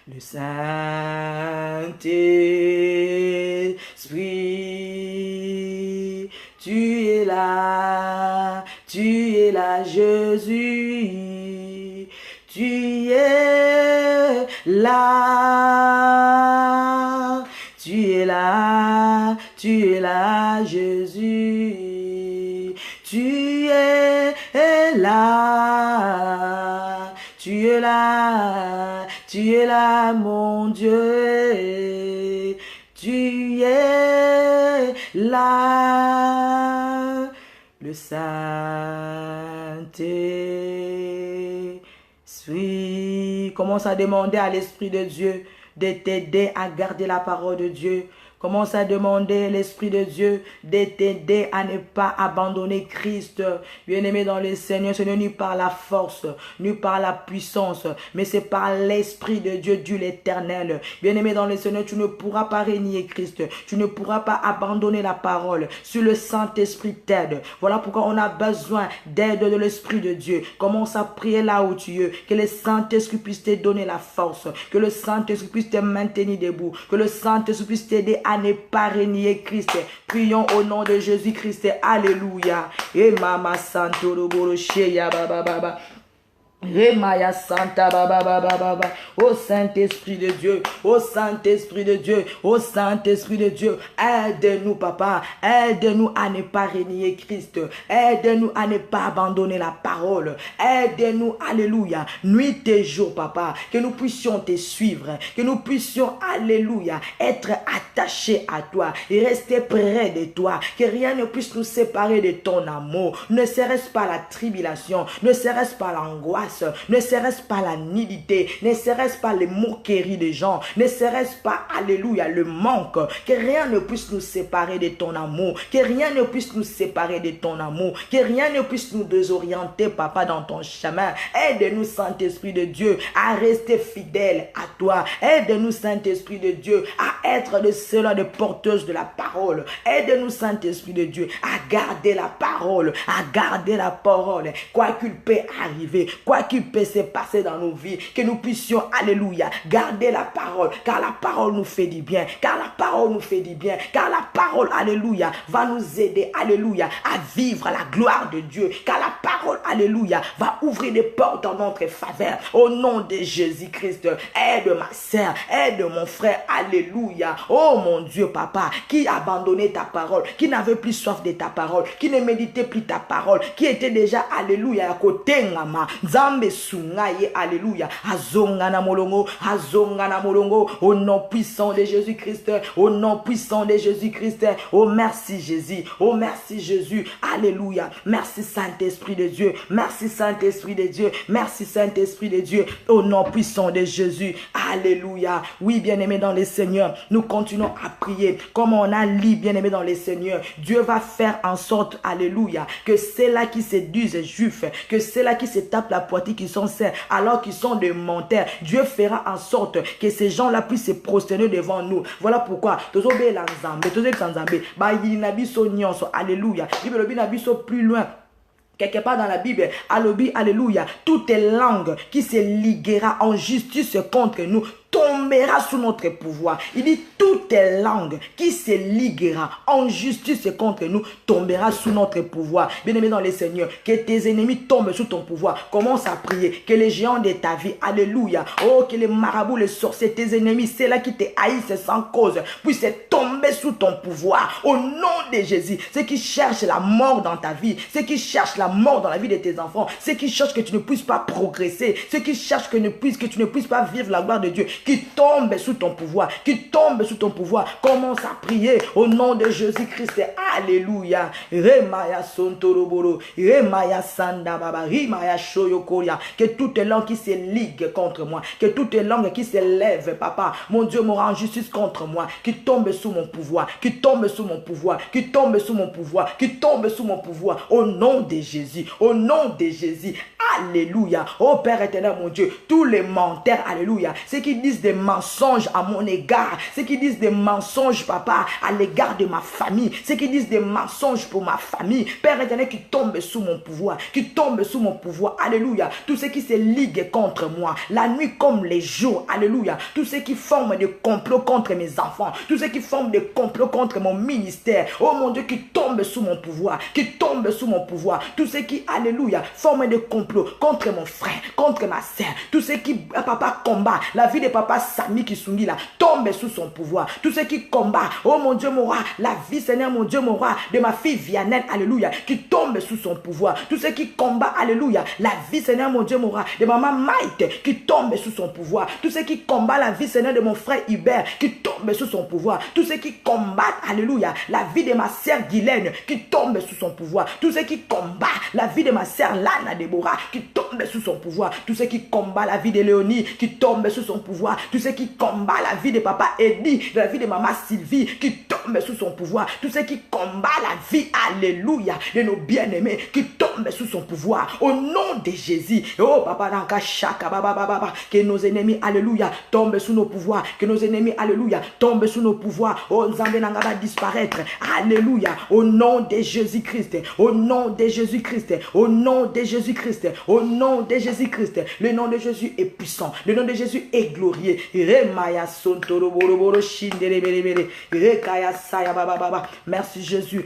A: le Saint-Esprit, tu es là, Jésus, tu es là, Jésus, tu es là, tu es là, mon Dieu, tu es là, le Saint-Esprit. Commence à demander à l'Esprit de Dieu de t'aider à garder la parole de Dieu. Commence à demander à l'Esprit de Dieu de t'aider à ne pas abandonner Christ. Bien-aimé dans le Seigneur, ce n'est ni par la force, ni par la puissance, mais c'est par l'Esprit de Dieu, Dieu l'Éternel. Bien-aimé dans le Seigneur, tu ne pourras pas renier Christ. Tu ne pourras pas abandonner la parole. Si le Saint-Esprit t'aide. Voilà pourquoi on a besoin d'aide de l'Esprit de Dieu. Commence à prier là où tu es. Que le Saint-Esprit puisse te donner la force. Que le Saint-Esprit puisse te maintenir debout. Que le Saint-Esprit puisse t'aider à ne pas renier Christ. Prions au nom de Jésus-Christ. Alléluia. Et Mama Santo Roboro Sheya Baba Baba. Remaya Santa Baba Baba Baba. Ô Saint-Esprit de Dieu, ô Saint-Esprit de Dieu, ô Saint-Esprit de Dieu, aide-nous papa, aide-nous à ne pas renier Christ, aide-nous à ne pas abandonner la parole, aide-nous, alléluia, nuit et jour papa, que nous puissions te suivre, que nous puissions, alléluia, être attachés à toi et rester près de toi, que rien ne puisse nous séparer de ton amour, ne serait-ce pas la tribulation, ne serait-ce pas l'angoisse, ne serait-ce pas la nudité, ne serait-ce pas les moqueries des gens, ne serait-ce pas, alléluia, le manque, que rien ne puisse nous séparer de ton amour, que rien ne puisse nous séparer de ton amour, que rien ne puisse nous désorienter, papa, dans ton chemin. Aide-nous, Saint-Esprit de Dieu, à rester fidèles à toi. Aide-nous, Saint-Esprit de Dieu, à être de ceux-là, de porteuses de la parole. Aide-nous, Saint-Esprit de Dieu, à garder la parole, quoi qu'il peut arriver, quoi qu'il peut se passer dans nos vies, que nous puissions, alléluia, garder la parole, car la parole nous fait du bien, car la parole nous fait du bien, car la parole, alléluia, va nous aider, alléluia, à vivre la gloire de Dieu, car la parole, alléluia, va ouvrir des portes en notre faveur, au nom de Jésus-Christ. Aide ma sœur, aide mon frère, alléluia, oh mon Dieu, papa, qui a abandonné ta parole, qui n'avait plus soif de ta parole, qui ne méditait plus ta parole, qui était déjà, alléluia, à côté, maman, nzambe sungaye, alléluia, azongana molongo, au nom puissant de Jésus-Christ, au nom puissant de Jésus-Christ. Oh merci Jésus, oh merci Jésus, alléluia. Merci Saint-Esprit de Dieu, merci Saint-Esprit de Dieu, merci Saint-Esprit de Dieu, au nom puissant de Jésus, alléluia. Oui, bien-aimés dans les Seigneurs, nous continuons à prier comme on a lu, bien-aimés dans les Seigneurs. Dieu va faire en sorte, alléluia, que ceux-là qui se disent juifs, que ceux-là qui se tapent la poitrine, qui sont saints, alors qu'ils sont des menteurs, Dieu fera en sorte que ces gens-là puissent se prosterner devant nous. Voilà pourquoi, alléluia, plus loin. Quelque part dans la Bible, alléluia, toute langue qui se liguera en justice contre nous tombera sous notre pouvoir. Il dit toute langue qui se liguera en justice contre nous tombera sous notre pouvoir. Bien-aimé dans les Seigneurs, que tes ennemis tombent sous ton pouvoir. Commence à prier que les géants de ta vie, alléluia, oh, que les marabouts, les sorciers, tes ennemis, ceux-là qui te haïssent sans cause, puissent tomber sous ton pouvoir. Au nom de Jésus, ceux qui cherchent la mort dans ta vie, ceux qui cherchent la mort dans la vie de tes enfants, ceux qui cherchent que tu ne puisses pas progresser, ceux qui cherchent que tu ne puisses pas vivre la gloire de Dieu, qui tombe sous ton pouvoir, qui tombe sous ton pouvoir. Commence à prier au nom de Jésus-Christ. Alléluia. Remaya Sontoroboro, Remaya Sandababa, Remaya Shoyokoria. Que toute langue qui se ligue contre moi, que toute langue qui se lève, papa, mon Dieu m'aura en justice contre moi, qui tombe sous mon pouvoir, qui tombe sous mon pouvoir, qui tombe sous mon pouvoir, qui tombe sous mon pouvoir. Au nom de Jésus, au nom de Jésus. Alléluia. Oh Père éternel, mon Dieu, tous les menteurs, alléluia, ceux qui disent des mensonges à mon égard, ceux qui disent des mensonges, papa, à l'égard de ma famille, ceux qui disent des mensonges pour ma famille, Père éternel, qui tombent sous mon pouvoir, qui tombent sous mon pouvoir, alléluia, tous ceux qui se liguent contre moi, la nuit comme les jours, alléluia, tous ceux qui forment des complots contre mes enfants, tous ceux qui forment des complots contre mon ministère, oh mon Dieu, qui tombent sous mon pouvoir, qui tombent sous mon pouvoir, tous ceux qui, alléluia, forment des complots contre mon frère, contre ma sœur, tous ceux qui, papa, combat la vie de papa Sami Kisungi là, tombe sous son pouvoir, tous ceux qui combattent, oh mon Dieu mon roi, la vie, Seigneur mon Dieu mon roi, de ma fille Viannette, alléluia, qui tombe sous son pouvoir, tous ceux qui combattent, alléluia, la vie, Seigneur mon Dieu mon roi, de maman Maïte, qui tombe sous son pouvoir, tous ceux qui combattent la vie, Seigneur, de mon frère Hubert, qui tombe sous son pouvoir, tous ceux qui combattent, alléluia, la vie de ma sœur Guylaine, qui tombe sous son pouvoir, tous ceux qui combattent la vie de ma sœur Lana Deborah, qui tombe sous son pouvoir, tous ceux qui combattent la vie de Léonie, qui tombe sous son pouvoir, tous ceux qui combattent la vie de papa Eddie, la vie de maman Sylvie, qui tombe sous son pouvoir, tous ceux qui combattent la vie, alléluia, de nos bien-aimés, qui tombe sous son pouvoir, au nom de Jésus. Oh papa Nanka Shaka baba baba, que nos ennemis, alléluia, tombent sous nos pouvoirs, que nos ennemis, alléluia, tombent sous nos pouvoirs. Oh Nzambe Nanga va disparaître, alléluia, au nom de Jésus-Christ, au nom de Jésus-Christ, au nom de Jésus-Christ, au nom de Jésus-Christ. Le nom de Jésus est puissant, le nom de Jésus est glorieux. Remaya Sontoro Boroboro Shindere Bere Rekaya Saya baba baba. Merci Jésus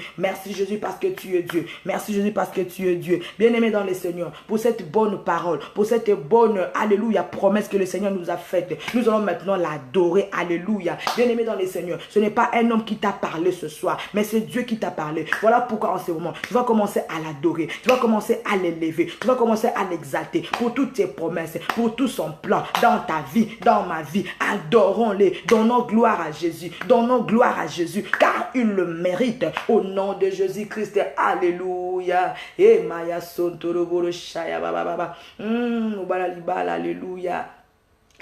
A: parce que tu es Dieu. Merci Jésus parce que tu es Dieu. Bien-aimé dans les Seigneurs, pour cette bonne parole, pour cette bonne, alléluia, promesse que le Seigneur nous a faite, nous allons maintenant l'adorer, alléluia. Bien-aimé dans les Seigneurs, ce n'est pas un homme qui t'a parlé ce soir, mais c'est Dieu qui t'a parlé. Voilà pourquoi en ce moment, tu vas commencer à l'adorer, tu vas commencer à l'élever, tu vas commencer à l'exalter pour toutes tes promesses, pour tout son plan dans ta vie, dans ma vie. Adorons-les, donnons gloire à Jésus, donnons gloire à Jésus, car il le mérite. Au nom de Jésus-Christ, alléluia. Et Maya Sontoroboro Shaya baba baba. Alléluia.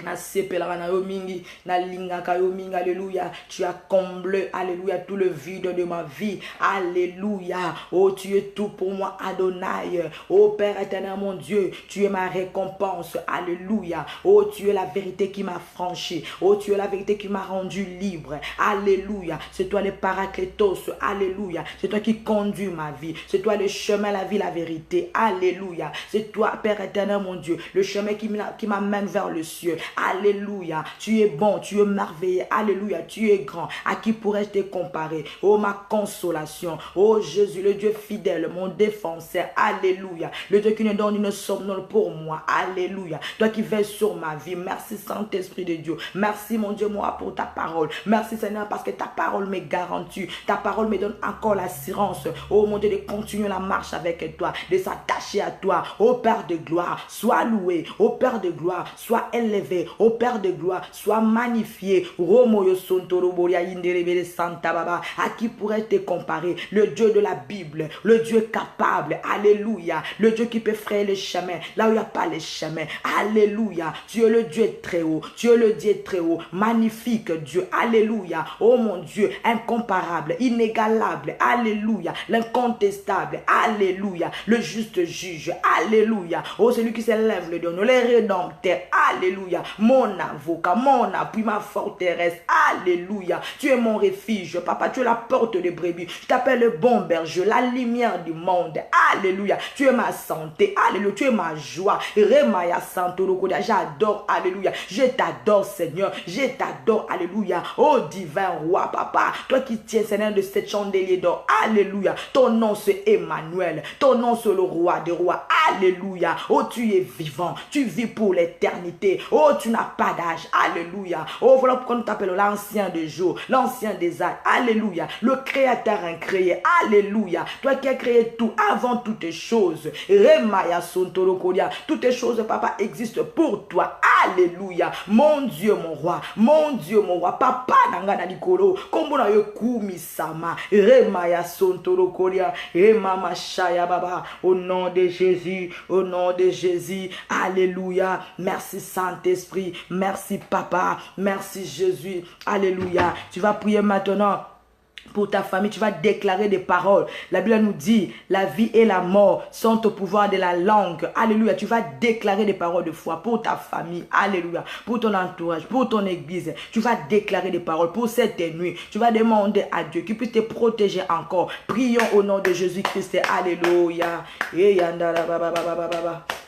A: Na sepelaka na yo mingi, na lingaka yo mingi, alléluia. Tu as comblé, alléluia, tout le vide de ma vie, alléluia. Oh, tu es tout pour moi, Adonai. Oh, Père éternel, mon Dieu, tu es ma récompense, alléluia. Oh, tu es la vérité qui m'a franchi. Oh, tu es la vérité qui m'a rendu libre, alléluia. C'est toi le Paraclétos, alléluia. C'est toi qui conduis ma vie. C'est toi le chemin, la vie, la vérité, alléluia. C'est toi, Père éternel, mon Dieu, le chemin qui m'amène vers le ciel. Alléluia. Tu es bon, tu es merveilleux. Alléluia. Tu es grand. À qui pourrais-je te comparer? Oh, ma consolation. Oh, Jésus, le Dieu fidèle, mon défenseur. Alléluia. Le Dieu qui nous donne une somnole pour moi. Alléluia. Toi qui veilles sur ma vie. Merci, Saint-Esprit de Dieu. Merci, mon Dieu, moi, pour ta parole. Merci, Seigneur, parce que ta parole me garantit. Ta parole me donne encore l'assurance. Oh, mon Dieu, de continuer la marche avec toi, de s'attacher à toi. Oh, Père de gloire, sois loué. Oh, Père de gloire, sois élevé. Oh, Père de gloire, sois magnifié. À qui pourrais-je te comparer? Le Dieu de la Bible, le Dieu capable. Alléluia. Le Dieu qui peut frayer les chemins là où il n'y a pas les chemins. Alléluia. Tu es le Dieu très haut. Tu es le Dieu très haut. Magnifique Dieu. Alléluia. Oh mon Dieu, incomparable, inégalable. Alléluia. L'incontestable. Alléluia. Le juste juge. Alléluia. Oh, celui qui s'élève le Dieu, le rédempteur. Alléluia. Mon avocat, mon appui, ma forteresse. Alléluia. Tu es mon refuge, papa. Tu es la porte de brebis. Je t'appelle le bon berger, la lumière du monde. Alléluia. Tu es ma santé. Alléluia. Tu es ma joie. Remaya Santo Rokodia. J'adore. Alléluia. Je t'adore, Seigneur. Je t'adore. Alléluia. Oh, divin roi, papa. Toi qui tiens, Seigneur, de cette chandelier d'or. Alléluia. Ton nom, c'est Emmanuel. Ton nom, c'est le roi des rois. Alléluia. Oh, tu es vivant. Tu vis pour l'éternité. Oh, tu n'as pas d'âge. Alléluia. Oh, voilà pourquoi nous t'appelons l'ancien des jours, l'ancien des âges. Alléluia. Le créateur incréé. Alléluia. Toi qui as créé tout avant toutes choses. Remaya Sontorokodia. Toutes les choses, papa, existent pour toi. Alléluia. Mon Dieu, mon roi. Mon Dieu, mon roi. Papa, nangana nikolo. Kombona yo kumisama. Remaya Sontorokodia. Remama Shaya Baba. Au nom de Jésus. Au nom de Jésus. Alléluia. Merci Saint-Esprit. Merci Papa. Merci Jésus. Alléluia. Tu vas prier maintenant pour ta famille, tu vas déclarer des paroles. La Bible nous dit, la vie et la mort sont au pouvoir de la langue. Alléluia. Tu vas déclarer des paroles de foi pour ta famille. Alléluia. Pour ton entourage, pour ton église. Tu vas déclarer des paroles pour cette nuit. Tu vas demander à Dieu qu'il puisse te protéger encore. Prions au nom de Jésus-Christ. Alléluia.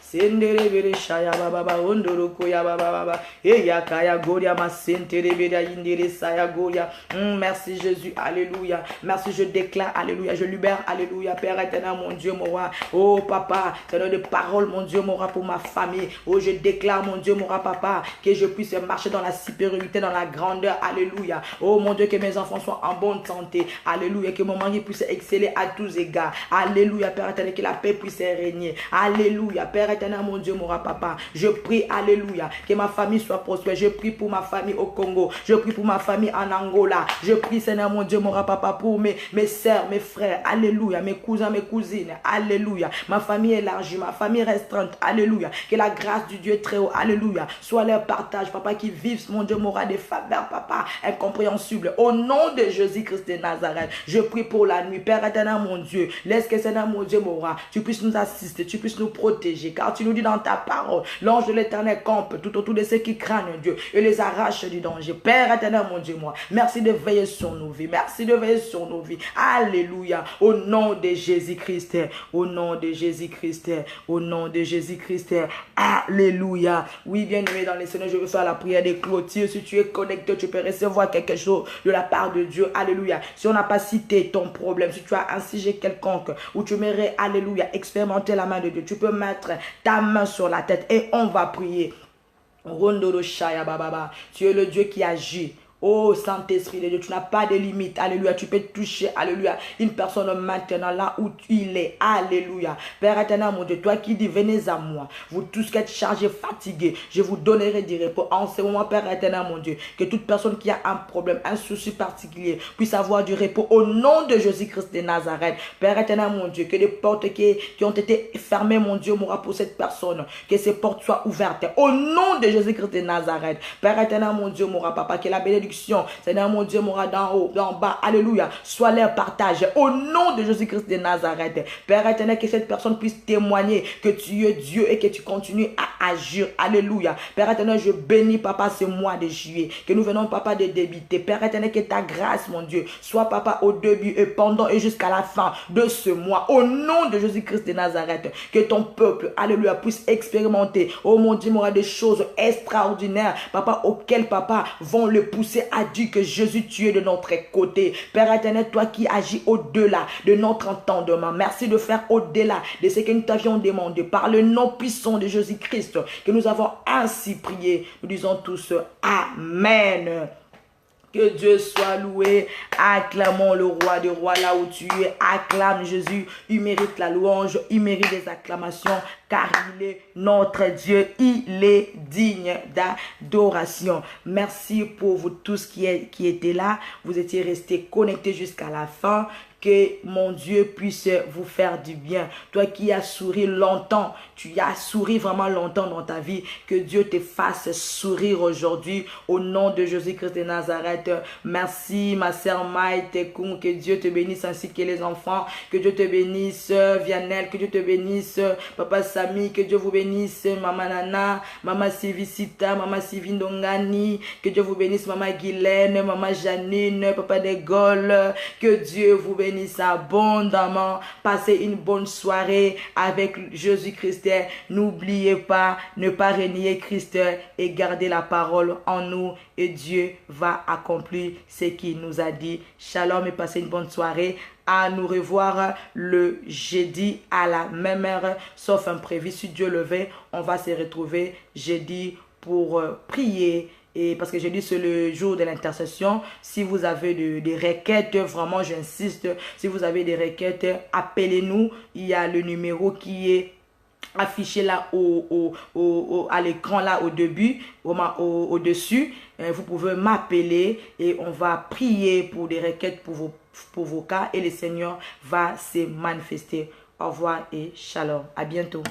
A: Sendere bere shaya baba ba ondoro koya baba baba eya kaya goria ma sentere bere indere saya goria. Merci Jésus, alléluia. Merci, je déclare, alléluia, je libère, alléluia, Père éternel, mon Dieu, mon roi. Oh papa, Seigneur de parole, mon Dieu, mon roi, pour ma famille. Oh, je déclare, mon Dieu, mon roi, papa, que je puisse marcher dans la supériorité, dans la grandeur, alléluia. Oh mon Dieu, que mes enfants soient en bonne santé, alléluia, que mon mari puisse exceller à tous égards, alléluia, Père éternel, que la paix puisse régner, alléluia, Père éternel, mon Dieu, mon roi, papa, je prie, alléluia, que ma famille soit prospère. Je prie pour ma famille au Congo, je prie pour ma famille en Angola, je prie, Seigneur, mon Dieu, mon roi, papa, pour mes sœurs, mes frères, alléluia, mes cousins, mes cousines, alléluia, ma famille élargie, ma famille restreinte, alléluia, que la grâce du Dieu très haut, alléluia, soit leur partage, papa, qui vivent, mon Dieu, mon roi, des faveurs, papa, incompréhensibles, au nom de Jésus-Christ de Nazareth. Je prie pour la nuit, Père éternel, mon Dieu, laisse que, Seigneur, mon Dieu, mon roi, tu puisses nous assister, tu puisses nous protéger, car tu nous dis dans ta parole, l'ange de l'éternel campe tout autour de ceux qui craignent Dieu et les arrache du danger. Père éternel, mon Dieu, moi, merci de veiller sur nos vies, merci de veiller sur nos vies, alléluia, au nom de Jésus-Christ, au nom de Jésus-Christ, au nom de Jésus-Christ, alléluia. Oui, bien-aimé dans les Seigneurs, je veux faire la prière des clôtures. Si tu es connecté, tu peux recevoir quelque chose de la part de Dieu, alléluia. Si on n'a pas cité ton problème, si tu as un sujet quelconque où tu aimerais, alléluia, expérimenter la main de Dieu, tu peux mettre ta main sur la tête et on va prier. Rondoro Shaya Baba, tu es le Dieu qui agit. Oh Saint-Esprit de Dieu, tu n'as pas de limite, alléluia, tu peux toucher, alléluia, une personne maintenant là où il est, alléluia. Père éternel, mon Dieu, toi qui dis, venez à moi, vous tous qui êtes chargés, fatigués, je vous donnerai du repos. En ce moment, Père éternel, mon Dieu, que toute personne qui a un problème, un souci particulier, puisse avoir du repos au nom de Jésus-Christ de Nazareth. Père éternel, mon Dieu, que les portes qui ont été fermées, mon Dieu, mon roi, pour cette personne, que ces portes soient ouvertes au nom de Jésus-Christ de Nazareth. Père éternel, mon Dieu, mon roi, papa, que la bénédiction bénédiction, Seigneur mon Dieu, m'aura d'en haut, d'en bas, alléluia, soit leur partage, au nom de Jésus-Christ de Nazareth. Père éternel, que cette personne puisse témoigner que tu es Dieu et que tu continues à agir, alléluia. Père éternel, je bénis, papa, ce mois de juillet, que nous venons, papa, de débiter. Père éternel, que ta grâce, mon Dieu, soit, papa, au début et pendant et jusqu'à la fin de ce mois, au nom de Jésus-Christ de Nazareth, que ton peuple, alléluia, puisse expérimenter, oh mon Dieu, m'aura des choses extraordinaires, papa, auxquelles, papa, vont le pousser à dire que Jésus, tu es de notre côté. Père éternel, toi qui agis au-delà de notre entendement, merci de faire au-delà de ce que nous t'avions demandé, par le nom puissant de Jésus-Christ, que nous avons ainsi prié. Nous disons tous Amen. Que Dieu soit loué. Acclamons le roi des rois là où tu es. Acclame Jésus. Il mérite la louange. Il mérite des acclamations. Car il est notre Dieu. Il est digne d'adoration. Merci pour vous tous qui étaient là. Vous étiez restés connectés jusqu'à la fin. Que mon Dieu puisse vous faire du bien. Toi qui as souri longtemps, tu as souri vraiment longtemps dans ta vie. Que Dieu te fasse sourire aujourd'hui au nom de Jésus-Christ de Nazareth. Merci ma sœur Maïté Koum. Que Dieu te bénisse ainsi que les enfants. Que Dieu te bénisse Viannelle. Que Dieu te bénisse Papa Samy. Que Dieu vous bénisse Maman Nana. Maman Sivisita. Maman Sivindongani. Que Dieu vous bénisse Maman Guylaine. Maman Janine. Papa De Gaulle. Que Dieu vous bénisse abondamment. Passez une bonne soirée avec Jésus-Christ. N'oubliez pas, ne pas renier Christ et garder la parole en nous et Dieu va accomplir ce qu'il nous a dit. Shalom et passez une bonne soirée. À nous revoir le jeudi à la même heure, sauf imprévu. Si Dieu le veut, on va se retrouver jeudi pour prier. Et parce que jeudi, c'est le jour de l'intercession. Si vous avez des requêtes, vraiment, j'insiste, si vous avez des requêtes, appelez-nous. Il y a le numéro qui est affiché là à l'écran, là au début, au-dessus. Vous pouvez m'appeler et on va prier pour des requêtes pour vos cas et le Seigneur va se manifester. Au revoir et shalom. À bientôt.